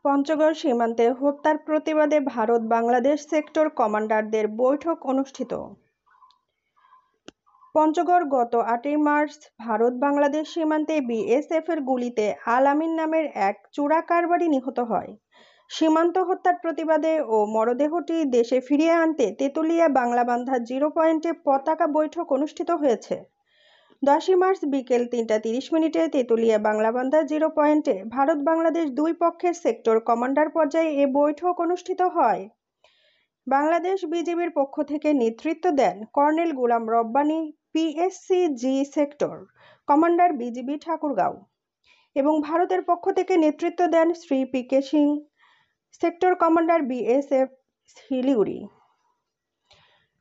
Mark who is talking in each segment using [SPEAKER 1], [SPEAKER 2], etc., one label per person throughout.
[SPEAKER 1] পঞ্চগড় সীমান্তে হত্যার প্রতিবাদে ভারত-বাংলাদেশ সেক্টর কমান্ডারদের বৈঠক অনুষ্ঠিত। পঞ্চগড় গত ৮ই মার্চ ভারত-বাংলাদেশ সীমান্তে বিএসএফের গুলিতে আল আমিন নামের এক চোরা কারবারি নিহত হয়। সীমান্ত হত্যার প্রতিবাদে ও মরদেহটি দেশে ফিরিয়ে আনতে তেঁতুলিয়া বাংলাবান্ধা জিরো পয়েন্টে পতাকা বৈঠক অনুষ্ঠিত হয়েছে। 10ই মার্চ বিকেল ৩টা ৩০ তেঁতুলিয়া বাংলাবান্ধা জিরো পয়েন্টে ভারত-বাংলাদেশ দুই পক্ষের সেক্টর কমান্ডার পর্যায়ে এ বৈঠক অনুষ্ঠিত হয়। বাংলাদেশ বিজিবির পক্ষ থেকে নেতৃত্ব দেন colonel Golam Rabbani, PSC G sector commander BGB Thakurgaon, এবং ভারতের পক্ষ থেকে নেতৃত্ব দেন Shri P K. Singh, sector commander BSF Siliguri.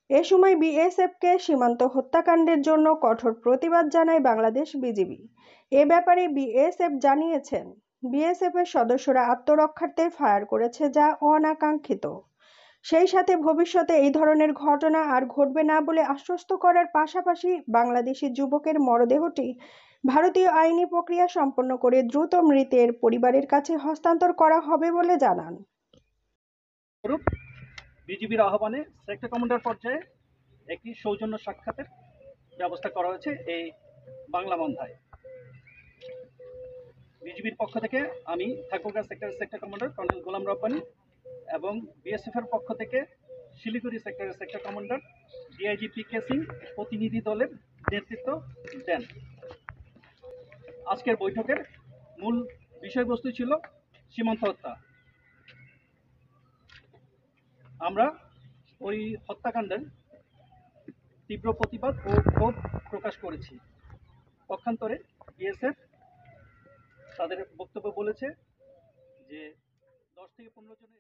[SPEAKER 1] এ সময় বিএসএফকে সীমান্ত হত্যাকাণ্ডের জন্য কঠোর প্রতিবাদ জানায় বাংলাদেশ বিজিবি। এ ব্যাপারে বিএসএফ জানিয়েছেন, বিএসএফের সদস্যরা আত্মরক্ষার্থে ফায়ার করেছে, যা অনাকাঙ্ক্ষিত। সেই সাথে ভবিষ্যতে এই ধরনের ঘটনা আর ঘটবে না বলে আশ্বস্ত করার পাশাপাশি বাংলাদেশি যুবকের মরদেহটি ভারতীয় আইনি প্রক্রিয়া সম্পন্ন করে দ্রুত মৃতের পরিবারের কাছে হস্তান্তর করা হবে বলে জানান।
[SPEAKER 2] বিজিবির আহ্বানে সেক্টর কমান্ডার পর্যায়ে একটি সৌজন্য সাক্ষাতের ব্যবস্থা করা হয়েছে এই বাংলাবান্ধায়। বিজিবির পক্ষ থেকে আমি Thakurgaon sector commander colonel Golam Rabbani এবং বিএসএফের পক্ষ থেকে শিলিগুড়ি সেক্টরের sector commander DIG PK. Singh প্রতিনিধি দলের নেতৃত্ব দেন। আজকের বৈঠকের মূল বিষয়বস্তু ছিল সীমান্ত হত্যা। আমরা ওই হত্যাকাণ্ডের তীব্র প্রতিবাদ ও ক্ষোভ প্রকাশ করেছি। পক্ষান্তরে বিএসএফ তাদের বক্তব্য বলেছে যে 10 থেকে 15 জনের